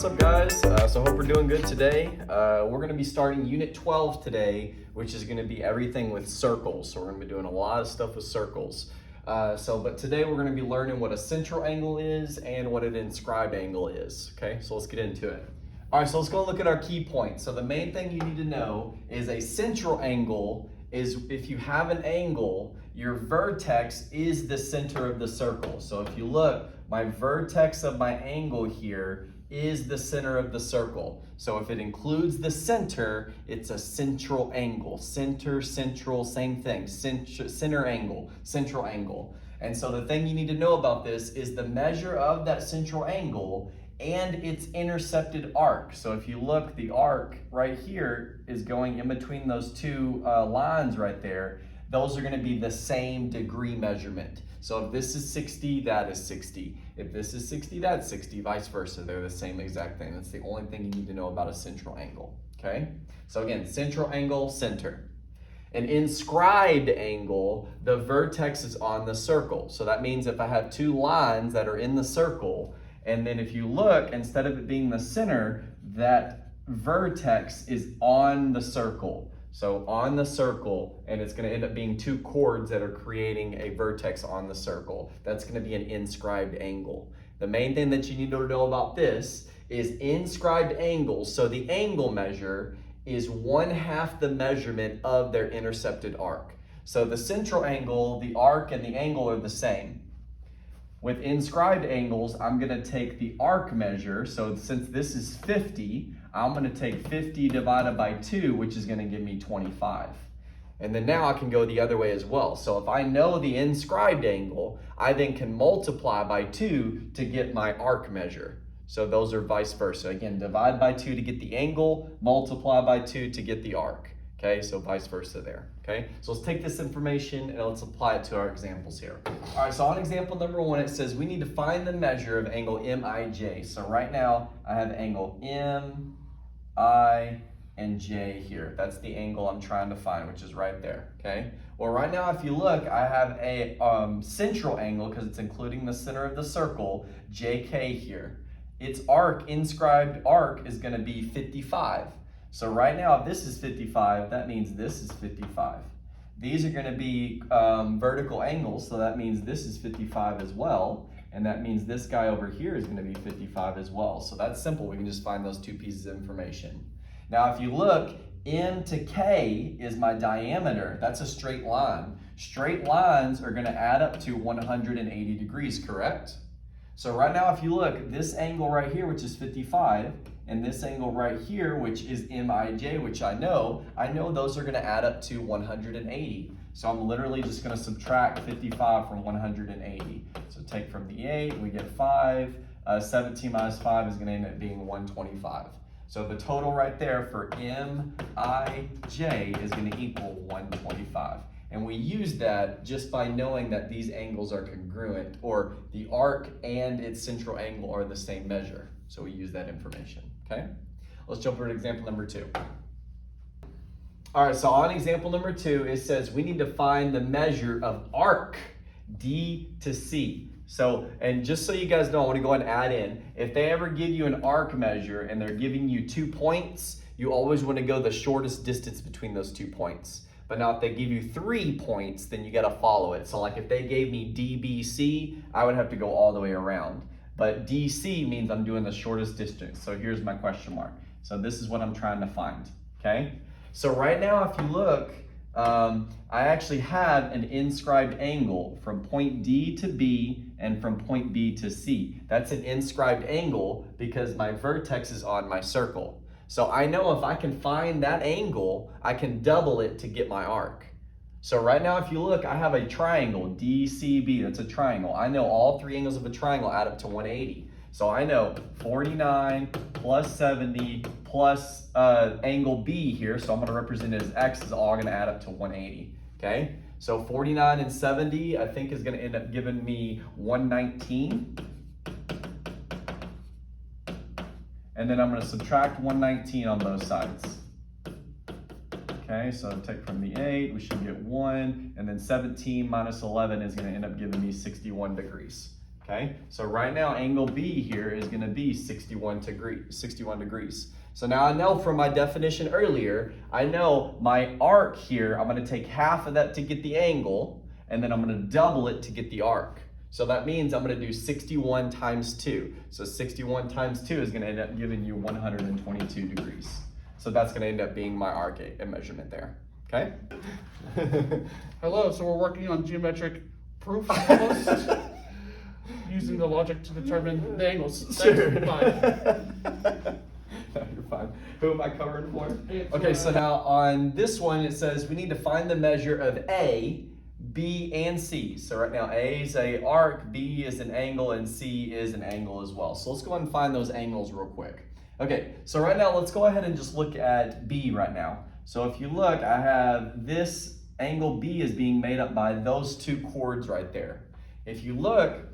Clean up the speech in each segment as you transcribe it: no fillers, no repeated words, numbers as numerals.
what's up guys? So hope we're doing good today. We're going to be starting Unit 12 today, which is going to be everything with circles. So we're going to be doing a lot of stuff with circles. But today we're going to be learning what a central angle is and what an inscribed angle is. Okay, so let's get into it. All right, so let's go look at our key points. So the main thing you need to know is a central angle is if you have an angle, your vertex is the center of the circle. So if you look, my vertex of my angle here is the center of the circle. So if it includes the center, it's a central angle. Center, central, same thing. Center angle, central angle. And so the thing you need to know about this is the measure of that central angle and its intercepted arc. So if you look, the arc right here is going in between those two lines right there. Those are going to be the same degree measurement. So if this is 60, that is 60. If this is 60, that's 60, vice versa. They're the same exact thing. That's the only thing you need to know about a central angle, okay? So again, central angle, center. An inscribed angle, the vertex is on the circle. So that means if I have two lines that are in the circle, and then if you look, instead of it being the center, that vertex is on the circle. So on the circle, and it's going to end up being two chords that are creating a vertex on the circle. That's going to be an inscribed angle. The main thing that you need to know about this is inscribed angles. So the angle measure is 1/2 the measurement of their intercepted arc. So the central angle, the arc, and the angle are the same. With inscribed angles, I'm going to take the arc measure. So since this is 50, I'm going to take 50 divided by 2, which is going to give me 25. And then now I can go the other way as well. So if I know the inscribed angle, I then can multiply by 2 to get my arc measure. So those are vice versa. Again, divide by 2 to get the angle, multiply by 2 to get the arc. Okay, so vice versa there, okay? So let's take this information and let's apply it to our examples here. All right, so on example number 1, it says we need to find the measure of angle MIJ. So right now, I have angle M, I, and J here. That's the angle I'm trying to find, which is right there, okay? Well, right now, if you look, I have a central angle because it's including the center of the circle, JK here. Its arc, inscribed arc, is gonna be 55. So right now, if this is 55, that means this is 55. These are going to be vertical angles, so that means this is 55 as well, and that means this guy over here is going to be 55 as well. So that's simple. We can just find those two pieces of information. Now, if you look, M to K is my diameter. That's a straight line. Straight lines are going to add up to 180 degrees, correct? So right now, if you look, this angle right here, which is 55, and this angle right here, which is MIJ, which I know those are gonna add up to 180. So I'm literally just gonna subtract 55 from 180. So take from the 8, we get 5. 17 minus 5 is gonna end up being 125. So the total right there for MIJ is gonna equal 125. And we use that just by knowing that these angles are congruent, or the arc and its central angle are the same measure. So we use that information, okay? Let's jump over to example number 2. All right, so on example number 2, it says we need to find the measure of arc, D to C. So, and just so you guys know, I want to go ahead and add in, if they ever give you an arc measure and they're giving you 2 points, you always want to go the shortest distance between those 2 points. But now if they give you 3 points, then you got to follow it. So like if they gave me DBC, I would have to go all the way around. But DC means I'm doing the shortest distance. So here's my question mark. So this is what I'm trying to find, okay? So right now, if you look, I actually have an inscribed angle from point D to B and from point B to C. That's an inscribed angle because my vertex is on my circle. So I know if I can find that angle, I can double it to get my arc. So right now, if you look, I have a triangle, DCB, that's a triangle. I know all 3 angles of a triangle add up to 180. So I know 49 plus 70 plus angle B here, so I'm gonna represent it as X, is all gonna add up to 180, okay? So 49 and 70, I think is gonna end up giving me 119. And then I'm gonna subtract 119 on both sides. Okay, so take from the 8, we should get 1, and then 17 minus 11 is gonna end up giving me 61 degrees. Okay, so right now angle B here is going to be 61 degrees. So now I know from my definition earlier, I know my arc here, I'm going to take half of that to get the angle, and then I'm going to double it to get the arc. So that means I'm going to do 61 times 2. So 61 times 2 is going to end up giving you 122 degrees. So that's going to end up being my arc measurement there. Okay? Hello, so we're working on geometric proof almost, using the logic to determine the angles. Sure. Bye. No, you're fine. Who am I covering for? Okay, so now on this one it says we need to find the measure of A, B, and C. So right now A is an arc, B is an angle, and C is an angle as well. So let's go ahead and find those angles real quick. Okay, so right now let's go ahead and just look at B right now. So if you look, I have this angle B is being made up by those two chords right there. If you look,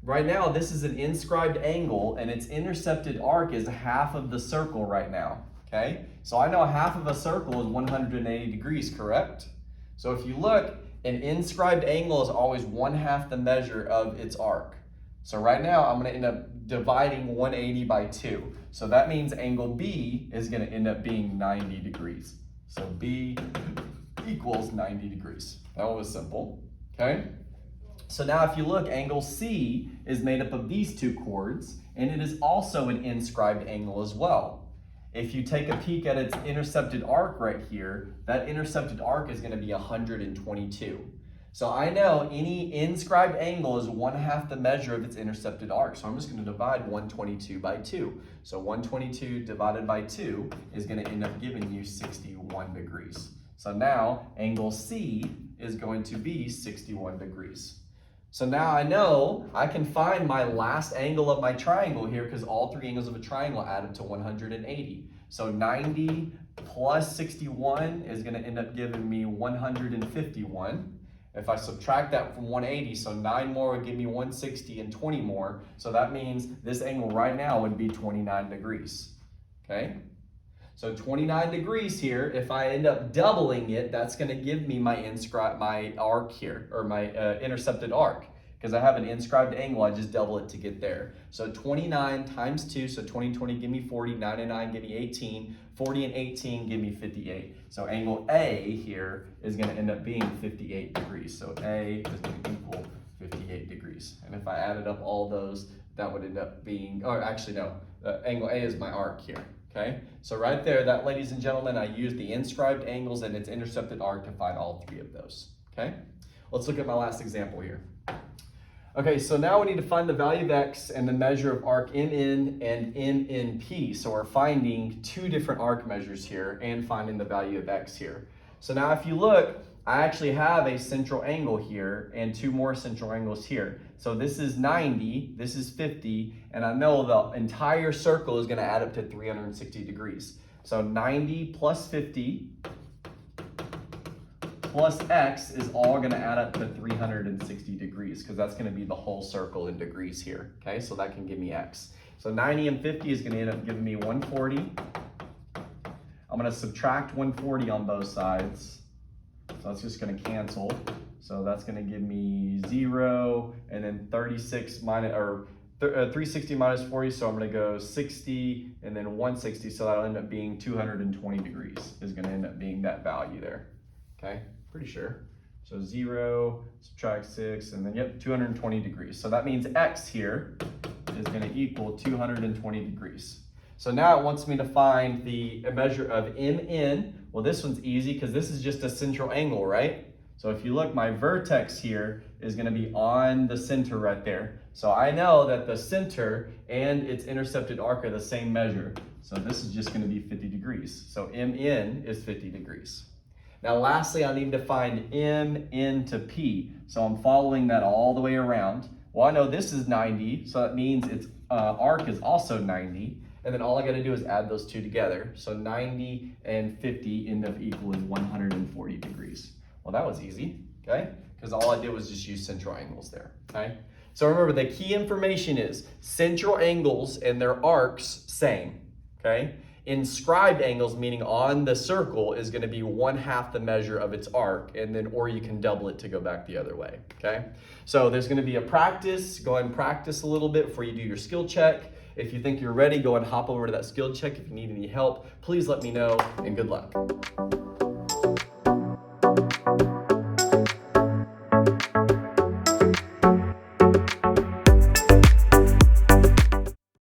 right now this is an inscribed angle and its intercepted arc is half of the circle right now, okay? So I know half of a circle is 180 degrees, correct? So if you look, an inscribed angle is always 1/2 the measure of its arc. So right now I'm gonna end up dividing 180 by 2. So that means angle B is gonna end up being 90 degrees. So B equals 90 degrees. That one was simple, okay? So now if you look, angle C is made up of these two chords, and it is also an inscribed angle as well. If you take a peek at its intercepted arc right here, that intercepted arc is going to be 122. So I know any inscribed angle is 1/2 the measure of its intercepted arc. So I'm just going to divide 122 by 2. So 122 divided by 2 is going to end up giving you 61 degrees. So now angle C is going to be 61 degrees. So now I know I can find my last angle of my triangle here because all three angles of a triangle add up to 180. So 90 plus 61 is going to end up giving me 151. If I subtract that from 180, so 9 more would give me 160 and 20 more. So that means this angle right now would be 29 degrees. Okay? So 29 degrees here, if I end up doubling it, that's going to give me my arc here, or my intercepted arc. Because I have an inscribed angle, I just double it to get there. So 29 times 2, so 20, 20, give me 40, 9 and 9, give me 18, 40 and 18, give me 58. So angle A here is going to end up being 58 degrees. So A is going to equal 58 degrees. And if I added up all those, that would end up being, or actually no, angle A is my arc here. Okay, so right there, that, ladies and gentlemen, I used the inscribed angles and its intercepted arc to find all three of those. Okay, let's look at my last example here. Okay, so now we need to find the value of x and the measure of arc MN and MNP. So we're finding two different arc measures here and finding the value of x here. So now if you look, I actually have a central angle here and two more central angles here. So this is 90, this is 50, and I know the entire circle is going to add up to 360 degrees. So 90 plus 50 plus x is all going to add up to 360 degrees because that's going to be the whole circle in degrees here. Okay, so that can give me x. So 90 and 50 is going to end up giving me 140. I'm going to subtract 140 on both sides. So that's just going to cancel. So that's going to give me 0, and then 36 minus, or 360 minus 40. So I'm going to go 60 and then 160. So that'll end up being 220 degrees is going to end up being that value there. Okay, pretty sure. So 0, subtract 6, and then yep, 220 degrees. So that means x here is going to equal 220 degrees. So now it wants me to find the measure of MN. Well, this one's easy because this is just a central angle, right? So if you look, my vertex here is going to be on the center right there. So I know that the center and its intercepted arc are the same measure. So this is just going to be 50 degrees. So MN is 50 degrees. Now lastly, I need to find MN to P. So I'm following that all the way around. Well, I know this is 90, so that means its arc is also 90. And then all I got to do is add those two together. So 90 and 50 end up equaling 140 degrees. Well, that was easy, okay? Because all I did was just use central angles there, okay? So remember, the key information is central angles and their arcs, same, okay? Inscribed angles, meaning on the circle, is going to be 1/2 the measure of its arc, and then or you can double it to go back the other way. Okay, so there's going to be a practice. Go ahead and practice a little bit before you do your skill check. If you think you're ready, go ahead and hop over to that skill check. If you need any help, please let me know, and good luck.